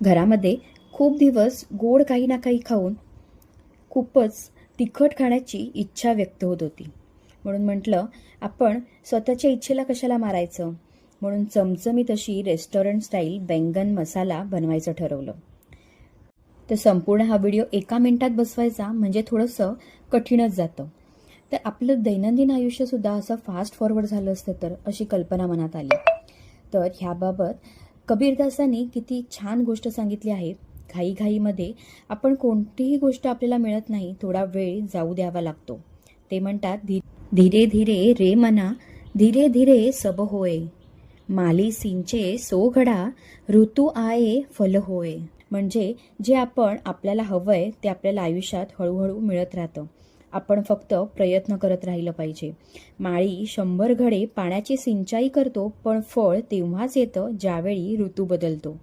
घरामध्ये खूप दिवस गोड काही ना काही खाऊन खूपच तिखट खाण्याची इच्छा व्यक्त होत होती. म्हणून म्हटलं आपण स्वतःच्या इच्छेला कशाला मारायचं, म्हणून चमचमीत अशी रेस्टॉरंट स्टाईल बैंगन मसाला बनवायचं ठरवलं. तर संपूर्ण हा व्हिडिओ 1 मिनिटात बसवायचा म्हणजे थोडंसं कठीणच जातं. तर आपलं दैनंदिन आयुष्यसुद्धा असं फास्ट फॉरवर्ड झालं असतं तर अशी कल्पना मनात आली. तर ह्याबाबत कबीरदासांनी किती छान गोष्ट सांगितली आहे. घाईघाईमध्ये आपण कोणतीही गोष्ट आपल्याला मिळत नाही, थोडा वेळ जाऊ द्यावा लागतो. ते म्हणतात, धीरे धीरे रे मना, धीरे धीरे सब होय, माली सिंचे सो घडा, ऋतू आये फल होय. म्हणजे जे आपल्याला हवंय ते आपल्याला आयुष्यात हळूहळू मिळत राहतं. आपण फक्त प्रयत्न करत राहिलं पाहिजे. माळी 100 घडे पाण्याची सिंचाई करतो, पण फळ तेव्हाच येतं ज्यावेळी ऋतू बदलतो.